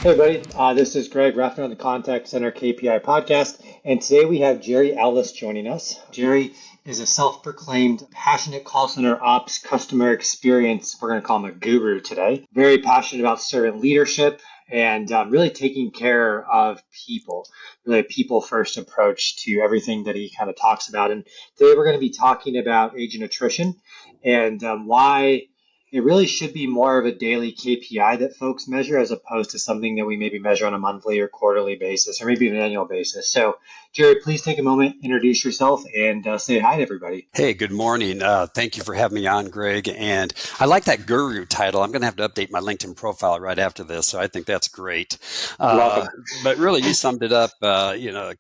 Hey, everybody. This is Greg Raffin on the Contact Center KPI podcast. And today we have Jerry Ellis joining us. Jerry is a self-proclaimed passionate call center ops customer experience. We're going to call him a guru today. Very passionate about servant leadership and really taking care of people, really a people first approach to everything that he kind of talks about. And today we're going to be talking about agent attrition and why it really should be more of a daily KPI that folks measure as opposed to something that we maybe measure on a monthly or quarterly basis or maybe an annual basis. So, Jerry, please take a moment, introduce yourself, and say hi to everybody. Hey, good morning. Thank you for having me on, Greg. And I like that guru title. I'm going to have to update my LinkedIn profile right after this, so I think that's great. You're Uh, welcome. but really, you summed it up.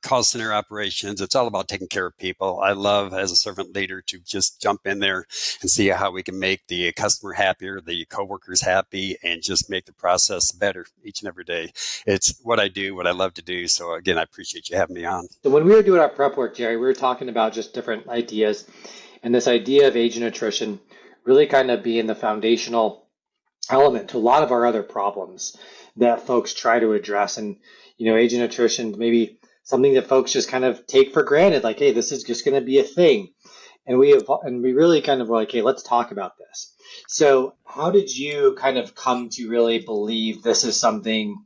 Call center operations. It's all about taking care of people. I love, as a servant leader, to just jump in there and see how we can make the customer happier, the coworkers happy, and just make the process better each and every day. It's what I do, what I love to do. So again, I appreciate you having me on. So, when we were doing our prep work, Jerry, we were talking about just different ideas. And this idea of agent attrition really kind of being the foundational element to a lot of our other problems that folks try to address. And, agent attrition, maybe something that folks just kind of take for granted, like, hey, this is just going to be a thing. And we really kind of were like, hey, let's talk about this. So, how did you kind of come to really believe this is something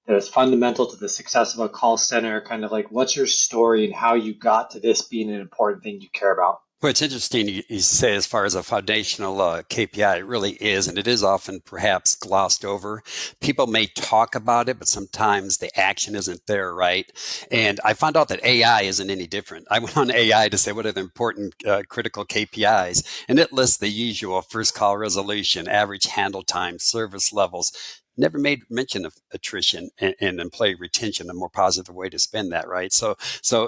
that is fundamental to the success of a call center? Kind of like, what's your story and how you got to this being an important thing you care about? Well, it's interesting you say as far as a foundational KPI, it really is, and it is often perhaps glossed over. People may talk about it, but sometimes the action isn't there, right? And I found out that AI isn't any different. I went on AI to say what are the important critical KPIs, and it lists the usual: first call resolution, average handle time, service levels. Never made mention of attrition and employee retention, a more positive way to spend that, right? So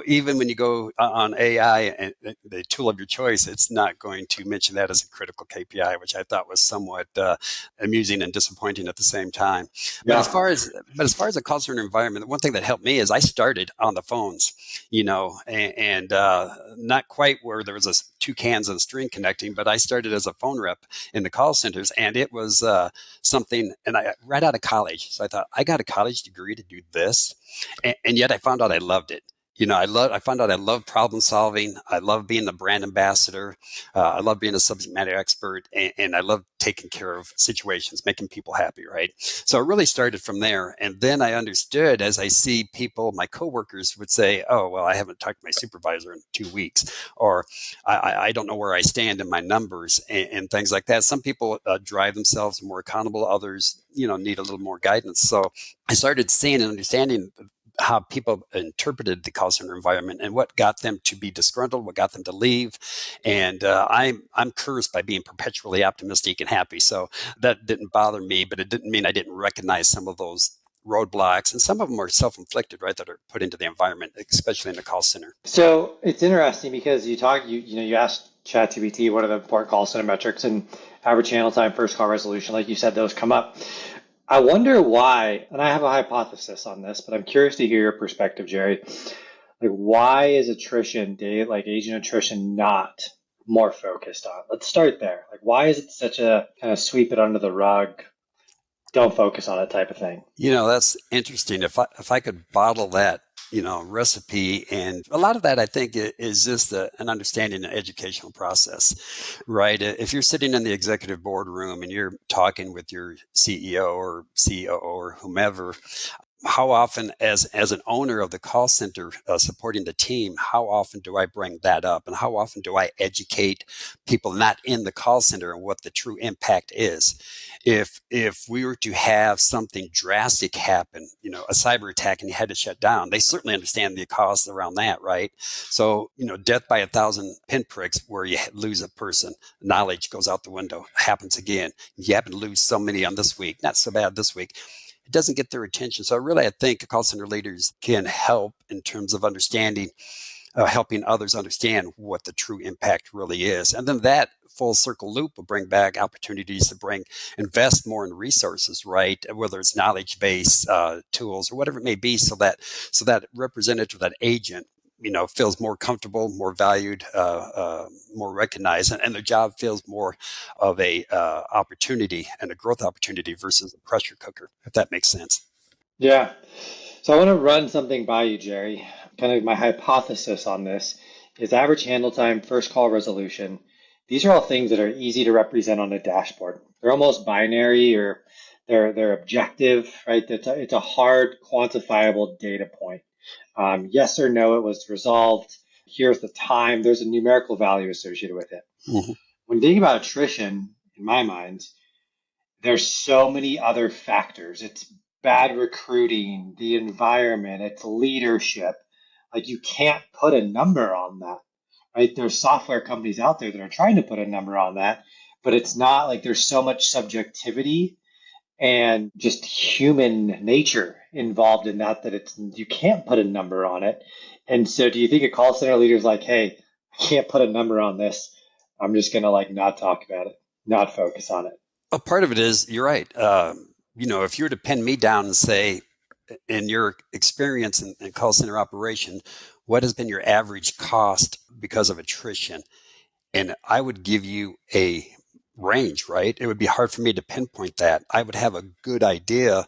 even when you go on AI and the tool of your choice, it's not going to mention that as a critical KPI, which I thought was somewhat amusing and disappointing at the same time. But as Yeah. far as but as far as a call center environment, one thing that helped me is I started on the phones, and not quite where there was two cans and a string connecting, but I started as a phone rep in the call centers, and it was something. And I right out of college, so I thought I got a college degree to do this, and yet I found out I loved it. I found out I love problem solving. I love being the brand ambassador. I love being a subject matter expert, and I love taking care of situations, making people happy, right? So it really started from there. And then I understood as I see people, my coworkers would say, oh, well, I haven't talked to my supervisor in 2 weeks, or I don't know where I stand in my numbers and things like that. Some people drive themselves more accountable. Others, need a little more guidance. So I started seeing and understanding how people interpreted the call center environment and what got them to be disgruntled, what got them to leave. And I'm cursed by being perpetually optimistic and happy. So that didn't bother me, but it didn't mean I didn't recognize some of those roadblocks, and some of them are self-inflicted, right, that are put into the environment, especially in the call center. So it's interesting because you asked ChatGPT what are the important call center metrics, and average handle time, first call resolution, like you said, those come up. I wonder why, and I have a hypothesis on this, but I'm curious to hear your perspective, Jerry. Like, why is like agent attrition, not more focused on? Let's start there. Like, why is it such a kind of sweep it under the rug, don't focus on it type of thing? That's interesting. If I could bottle that, recipe, and a lot of that I think is just an understanding an educational process, right? If you're sitting in the executive boardroom and you're talking with your CEO or COO or whomever, how often, as an owner of the call center supporting the team, how often do I bring that up, and how often do I educate people not in the call center and what the true impact is? If we were to have something drastic happen, a cyber attack, and you had to shut down, they certainly understand the costs around that, right? So death by 1,000 pinpricks, where you lose a person, knowledge goes out the window, happens again. You happen to lose so many on this week, not so bad this week, it doesn't get their attention. So really, I think call center leaders can help in terms of understanding, helping others understand what the true impact really is. And then that full circle loop will bring back opportunities to invest more in resources, right? Whether it's knowledge base tools or whatever it may be, so that representative, that agent, feels more comfortable, more valued, more recognized, and their job feels more of a opportunity and a growth opportunity versus a pressure cooker, if that makes sense. Yeah. So I want to run something by you, Jerry. Kind of my hypothesis on this is average handle time, first call resolution. These are all things that are easy to represent on a dashboard. They're almost binary or they're objective, right? It's a hard quantifiable data point. Yes or no, it was resolved. Here's the time. There's a numerical value associated with it. Mhm. When thinking about attrition, in my mind, there's so many other factors. It's bad recruiting, the environment, it's leadership. Like you can't put a number on that, right? There's software companies out there that are trying to put a number on that, but it's not like there's so much subjectivity and just human nature involved in that it's you can't put a number on it. And so do you think a call center leader is like, hey, I can't put a number on this. I'm just gonna like not talk about it, not focus on it. A part of it is you're right. If you were to pin me down and say, in your experience in call center operation, what has been your average cost because of attrition? And I would give you a range, right? It would be hard for me to pinpoint that. I would have a good idea,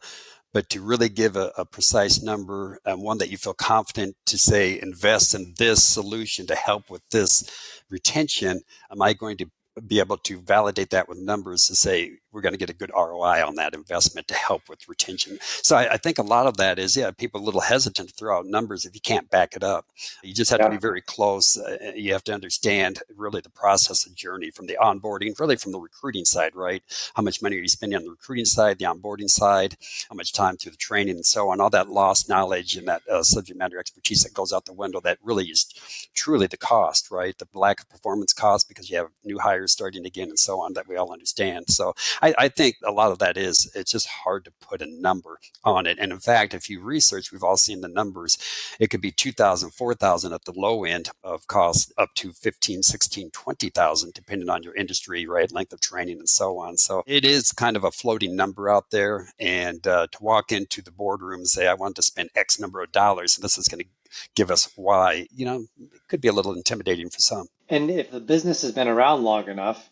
but to really give a precise number and one that you feel confident to say, invest in this solution to help with this retention, am I going to be able to validate that with numbers to say we're going to get a good ROI on that investment to help with retention? So I think a lot of that is, people are a little hesitant to throw out numbers if you can't back it up. You just have to be Yeah. very close. You have to understand really the process and journey from the onboarding, really from the recruiting side, right? How much money are you spending on the recruiting side, the onboarding side, how much time through the training and so on, all that lost knowledge and that subject matter expertise that goes out the window that really is truly the cost, right? The lack of performance cost because you have new hires starting again and so on that we all understand. So I think a lot of that is, it's just hard to put a number on it. And in fact, if you research, we've all seen the numbers. It could be 2,000, 4,000 at the low end of cost up to 15, 16, 20,000, depending on your industry, right? Length of training and so on. So it is kind of a floating number out there. And to walk into the boardroom and say, I want to spend X number of dollars, and this is going to give us Y, it could be a little intimidating for some. And if the business has been around long enough,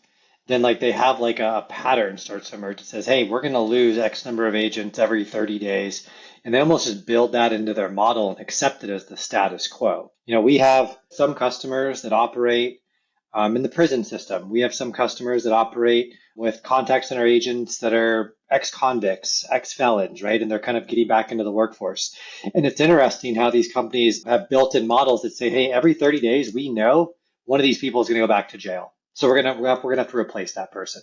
then like they have like a pattern starts to emerge. It says, hey, we're going to lose X number of agents every 30 days. And they almost just build that into their model and accept it as the status quo. We have some customers that operate in the prison system. We have some customers that operate with contact center agents that are ex-convicts, ex-felons, right? And they're kind of getting back into the workforce. And it's interesting how these companies have built in models that say, hey, every 30 days, we know one of these people is going to go back to jail. So we're gonna have to replace that person.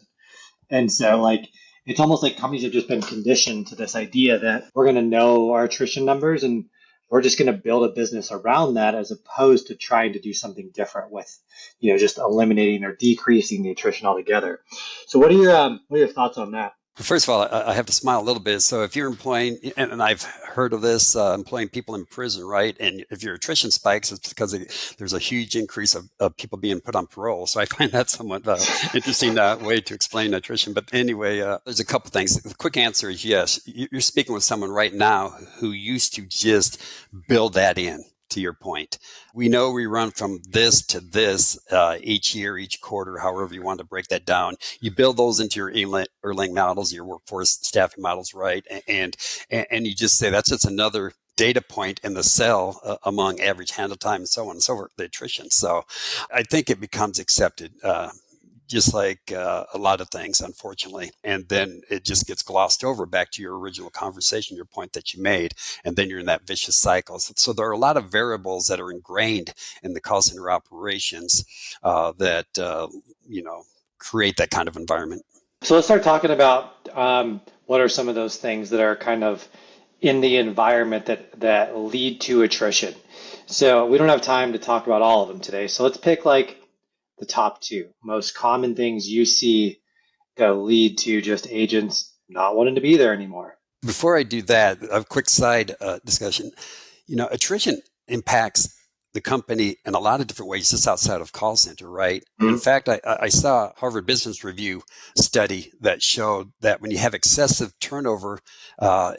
And so like it's almost like companies have just been conditioned to this idea that we're going to know our attrition numbers and we're just going to build a business around that as opposed to trying to do something different with, just eliminating or decreasing the attrition altogether. So what are your thoughts on that? First of all, I have to smile a little bit. So if you're employing, and I've heard of this, employing people in prison, right? And if your attrition spikes, it's because there's a huge increase of people being put on parole. So I find that somewhat interesting way to explain attrition. But anyway, there's a couple things. The quick answer is yes. You're speaking with someone right now who used to just build that in. To your point, we know we run from this to this each year, each quarter, however you want to break that down. You build those into your Erlang models, your workforce staffing models, right? And you just say that's just another data point in the cell among average handle time and so on and so forth, the attrition. So I think it becomes accepted. Just like a lot of things, unfortunately. And then it just gets glossed over back to your original conversation, your point that you made. And then you're in that vicious cycle. So there are a lot of variables that are ingrained in the call center operations that create that kind of environment. So let's start talking about what are some of those things that are kind of in the environment that lead to attrition. So we don't have time to talk about all of them today. So let's pick like the top two most common things you see that lead to just agents not wanting to be there anymore. Before I do that, a quick side discussion. Attrition impacts the company in a lot of different ways, just outside of call center, right? In fact, I saw a Harvard Business Review study that showed that when you have excessive turnover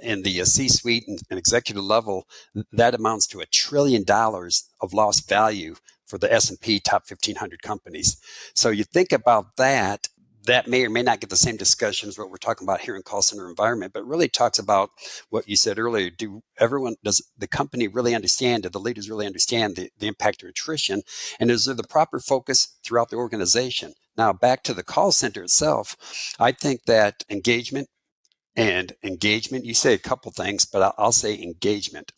in the C-suite and executive level, that amounts to $1 trillion of lost value for the S&P top 1,500 companies. So you think about that. that may or may not get the same discussion as what we're talking about here in call center environment, but really talks about what you said earlier. Does the company really understand, do the leaders really understand the impact of attrition? And is there the proper focus throughout the organization? Now, back to the call center itself, I think that engagement, you say a couple things, but I'll say engagement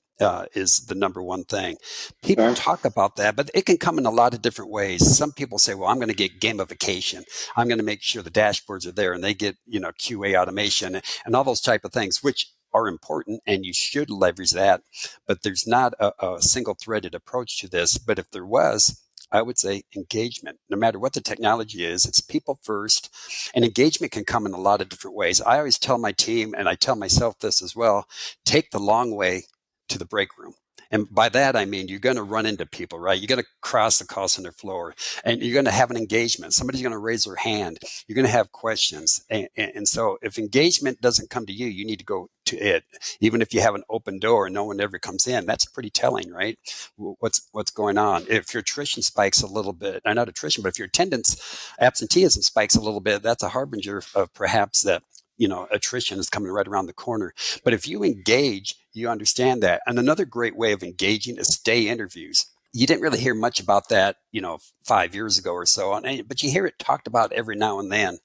is the number one thing. People Sure. talk about that, but it can come in a lot of different ways. Some people say, well, I'm going to get gamification. I'm going to make sure the dashboards are there and they get, QA automation and all those type of things, which are important and you should leverage that. But there's not a single threaded approach to this. But if there was, I would say engagement. No matter what the technology is, it's people first. And engagement can come in a lot of different ways. I always tell my team, and I tell myself this as well, take the long way to the break room. And by that, I mean, you're going to run into people, right? You're going to cross the call center floor and you're going to have an engagement. Somebody's going to raise their hand. You're going to have questions. And so if engagement doesn't come to you, you need to go to it. Even if you have an open door and no one ever comes in, that's pretty telling, right? What's going on? If your attrition spikes a little bit, not attrition, but if your attendance absenteeism spikes a little bit, that's a harbinger of perhaps that attrition is coming right around the corner. But if you engage, you understand that. And another great way of engaging is stay interviews. You didn't really hear much about that, 5 years ago or so, but you hear it talked about every now and then.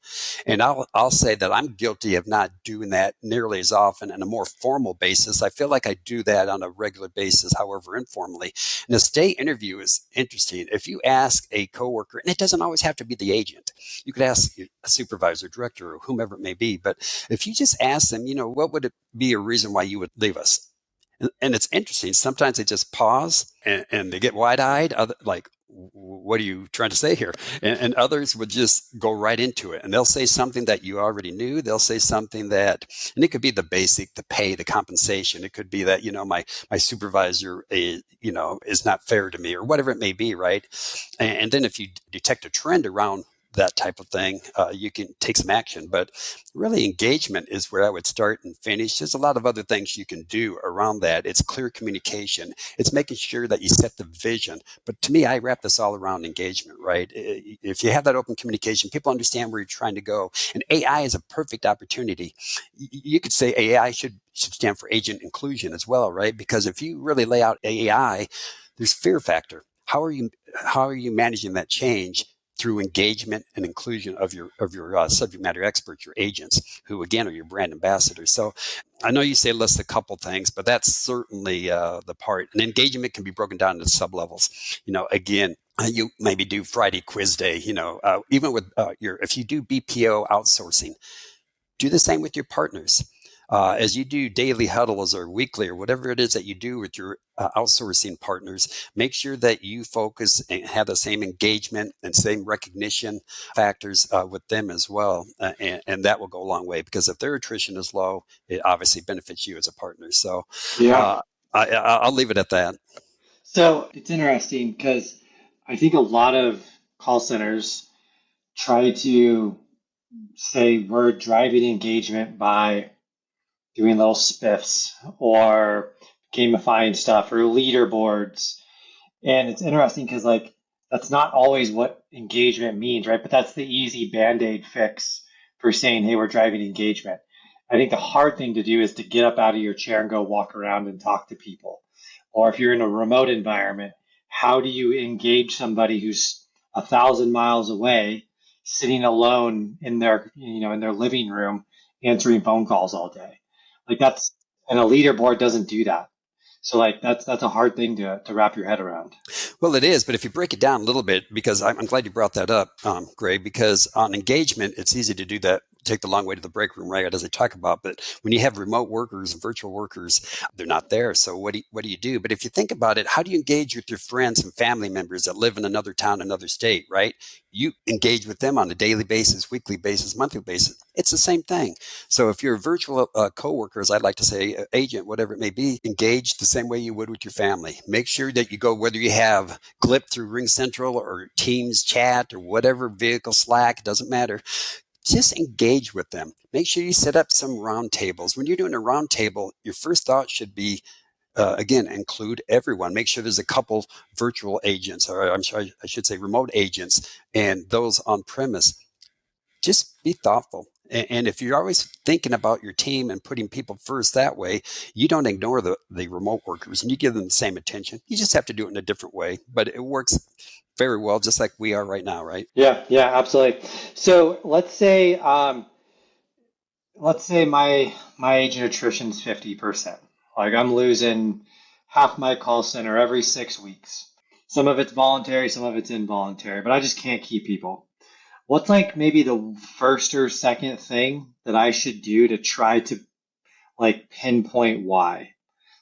And I'll say that I'm guilty of not doing that nearly as often on a more formal basis. I feel like I do that on a regular basis, however informally. And a stay interview is interesting. If you ask a coworker, and it doesn't always have to be the agent, you could ask a supervisor, director, or whomever it may be. But if you just ask them, what would it be a reason why you would leave us? And it's interesting. Sometimes they just pause and they get wide-eyed, like, what are you trying to say here? And others would just go right into it. And they'll say something that you already knew. They'll say something that, and it could be the basic, the pay, the compensation. It could be that, my supervisor, is not fair to me or whatever it may be, right? And then if you detect a trend around that type of thing, you can take some action. But really, engagement is where I would start and finish. There's a lot of other things you can do around that. It's clear communication. It's making sure that you set the vision. But to me, I wrap this all around engagement, right? If you have that open communication, people understand where you're trying to go. And AI is a perfect opportunity. You could say AI should stand for agent inclusion as well, right? Because if you really lay out AI, there's fear factor. How are you managing that change? Through engagement and inclusion of your subject matter experts, your agents, who again are your brand ambassadors. So I know you say list a couple things, but that's certainly the part. And engagement can be broken down into sub levels. Again, you maybe do Friday quiz day. Even with if you do BPO outsourcing, do the same with your partners. As you do daily huddles or weekly or whatever it is that you do with your outsourcing partners, make sure that you focus and have the same engagement and same recognition factors with them as well. And that will go a long way, because if their attrition is low, it obviously benefits you as a partner. So Yeah. I'll leave it at that. So it's interesting because I think a lot of call centers try to say we're driving engagement by doing little spiffs or gamifying stuff or leaderboards. And it's interesting because that's not always what engagement means, right? But that's the easy band-aid fix for saying, hey, we're driving engagement. I think the hard thing to do is to get up out of your chair and go walk around and talk to people. Or if you're in a remote environment, how do you engage somebody who's 1,000 miles away, sitting alone in their living room, answering phone calls all day? And a leaderboard doesn't do that. So that's a hard thing to wrap your head around. Well, it is, but if you break it down a little bit, because I'm glad you brought that up, Greg, because on engagement, it's easy to do that. Take the long way to the break room, right? As I talk about, but when you have remote workers and virtual workers, they're not there. So what do you do? But if you think about it, how do you engage with your friends and family members that live in another town, another state, right? You engage with them on a daily basis, weekly basis, monthly basis. It's the same thing. So if you're a virtual coworker, as I'd like to say, agent, whatever it may be, engage the same way you would with your family. Make sure that you go, whether you have Glip through Ring Central or Teams chat or whatever vehicle, Slack, it doesn't matter. Just engage with them. Make sure you set up some round tables. When you're doing a round table, your first thought should be, again, include everyone. Make sure there's a couple virtual agents, or I'm sorry, I should say remote agents, and those on premise. just be thoughtful. And if you're always thinking about your team and putting people first that way, you don't ignore the remote workers and you give them the same attention. You just have to do it in a different way, but it works very well, just like we are right now, right? Yeah, yeah, absolutely. So let's say my agent attrition's 50%. Like I'm losing half my call center every 6 weeks. Some of it's voluntary, some of it's involuntary, but I just can't keep people. What's like maybe the first or second thing that I should do to try to like pinpoint why?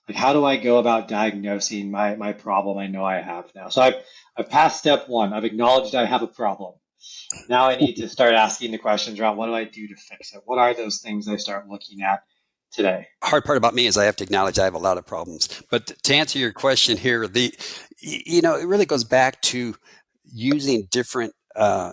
Like how do I go about diagnosing my problem I know I have now? So I've passed step one. I've acknowledged I have a problem. Now I need to start asking the questions around what do I do to fix it? What are those things I start looking at today? Hard part about me is I have to acknowledge I have a lot of problems. But to answer your question here, it really goes back to using different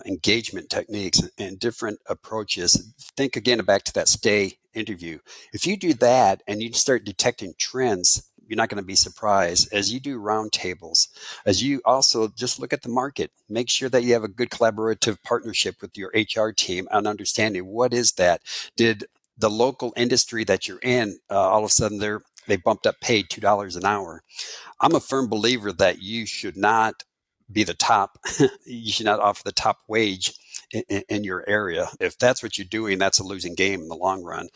engagement techniques and different approaches. Think again back to that stay interview. If you do that and you start detecting trends, you're not going to be surprised as you do roundtables, as you also just look at the market, make sure that you have a good collaborative partnership with your HR team and understanding what is that. Did the local industry that you're in, all of a sudden they bumped up pay $2 an hour. I'm a firm believer that you should not be the top. You should not offer the top wage in your area. If that's what you're doing, that's a losing game in the long run.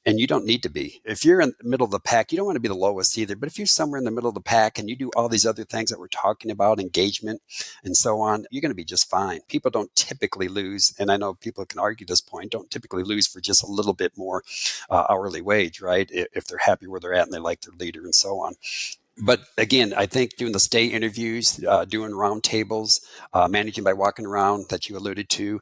And you don't need to be. If you're in the middle of the pack, you don't want to be the lowest either. But if you're somewhere in the middle of the pack and you do all these other things that we're talking about, engagement and so on, you're going to be just fine. People don't typically lose, and I know people can argue this point, don't typically lose for just a little bit more hourly wage, right? If they're happy where they're at and they like their leader and so on. But again, I think doing the stay interviews, doing roundtables, managing by walking around that you alluded to,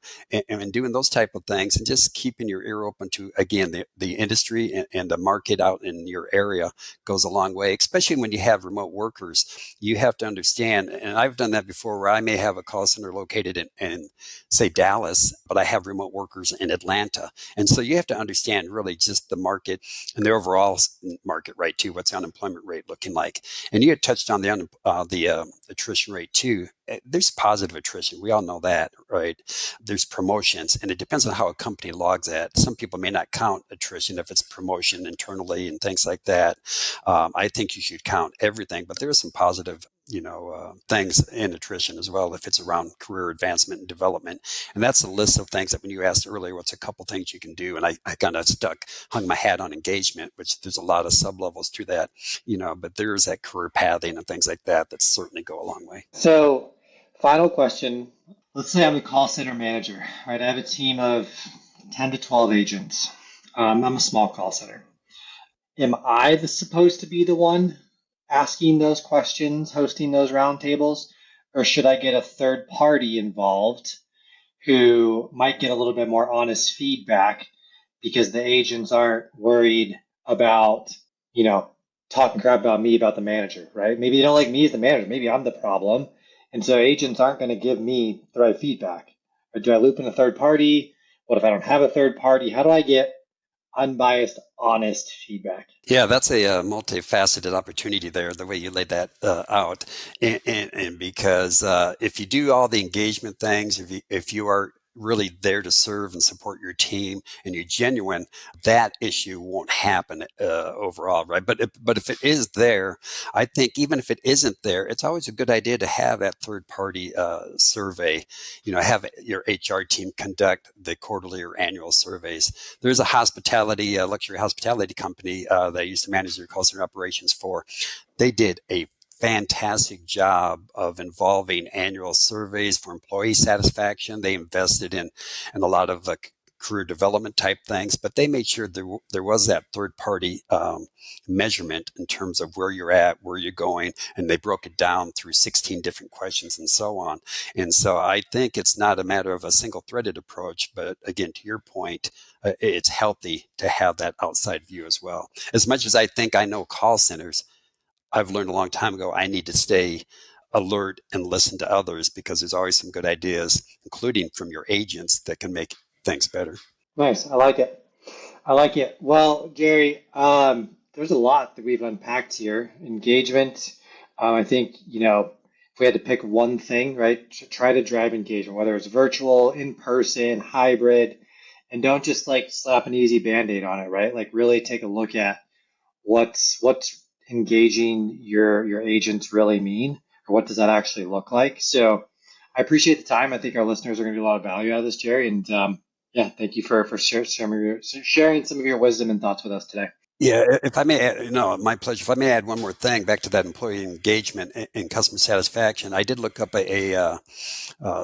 and doing those type of things, and just keeping your ear open to, again, the industry and the market out in your area goes a long way, especially when you have remote workers. You have to understand, and I've done that before, where I may have a call center located in say, Dallas, but I have remote workers in Atlanta. And so you have to understand really just the market and the overall market rate too. What's the unemployment rate looking like? And you had touched on the attrition rate too. There's positive attrition. We all know that, right? There's promotions, and it depends on how a company logs that. Some people may not count attrition if it's promotion internally and things like that. I think you should count everything, but there are some positive things in attrition as well if it's around career advancement and development. And that's a list of things that when you asked earlier, what's a couple things you can do? And I kind of hung my hat on engagement, which there's a lot of sub levels to that, but there's that career pathing and things like that certainly go a long way. So, final question. Let's say I'm a call center manager, right? I have a team of 10 to 12 agents. I'm a small call center. Am I supposed to be the one asking those questions, hosting those roundtables, or should I get a third party involved who might get a little bit more honest feedback because the agents aren't worried about, talking crap about me, about the manager, right? Maybe they don't like me as the manager. Maybe I'm the problem. And so agents aren't going to give me the right feedback. Or do I loop in a third party? What if I don't have a third party? How do I get unbiased, honest feedback? Yeah, that's a multifaceted opportunity there, the way you laid that out. And because if you do all the engagement things, if you are really there to serve and support your team and you're genuine, that issue won't happen overall, right? But if it is there, I think even if it isn't there, it's always a good idea to have that third party survey. Have your HR team conduct the quarterly or annual surveys. There's a luxury hospitality company that I used to manage their call center operations for. They did a fantastic job of involving annual surveys for employee satisfaction. They invested in a lot of career development type things, but they made sure there was that third party measurement in terms of where you're at, where you're going, and they broke it down through 16 different questions and so on. And so I think it's not a matter of a single threaded approach, but again, to your point, it's healthy to have that outside view as well. As much as I think I know call centers, I've learned a long time ago, I need to stay alert and listen to others because there's always some good ideas, including from your agents, that can make things better. Nice. I like it. I like it. Well, Jerry, there's a lot that we've unpacked here. Engagement. I think, if we had to pick one thing, right, to try to drive engagement, whether it's virtual, in person, hybrid, and don't just like slap an easy band-aid on it, right? Like really take a look at what's engaging your agents really mean, or what does that actually look like. So I appreciate the time. I think our listeners are going to get a lot of value out of this, Jerry. And yeah, thank you for sharing some of your wisdom and thoughts with us today. Yeah, if I may add, no, my pleasure. If I may add one more thing back to that employee engagement and customer satisfaction, I did look up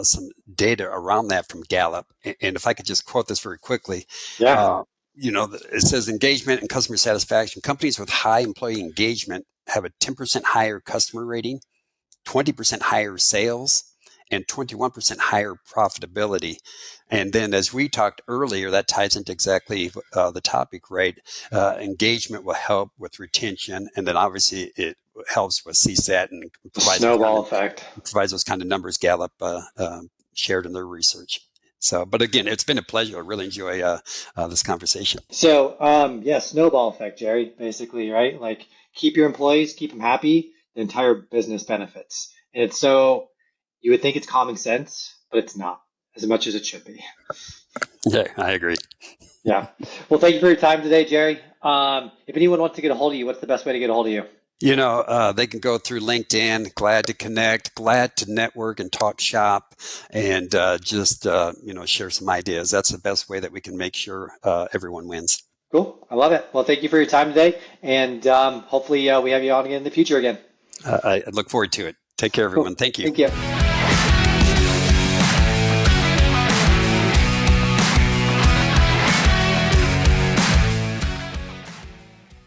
some data around that from Gallup. And if I could just quote this very quickly, Yeah. uh, it says engagement and customer satisfaction. Companies with high employee engagement have a 10% higher customer rating, 20% higher sales, and 21% higher profitability. And then, as we talked earlier, that ties into exactly the topic, right? Engagement will help with retention, and then obviously it helps with CSAT and The snowball effect. provides those kind of numbers Gallup shared in their research. So, but again, it's been a pleasure. I really enjoy this conversation. So, yeah, snowball effect, Jerry, basically, right? Like keep your employees, keep them happy, the entire business benefits. And it's so you would think it's common sense, but it's not as much as it should be. Yeah, I agree. Yeah. Well, thank you for your time today, Jerry. If anyone wants to get a hold of you, what's the best way to get a hold of you? They can go through LinkedIn. Glad to connect, glad to network and talk shop, and share some ideas. That's the best way that we can make sure everyone wins. Cool. I love it. Well, thank you for your time today, and hopefully we have you on again in the future again. I look forward to it. Take care, everyone. Cool. Thank you. Thank you.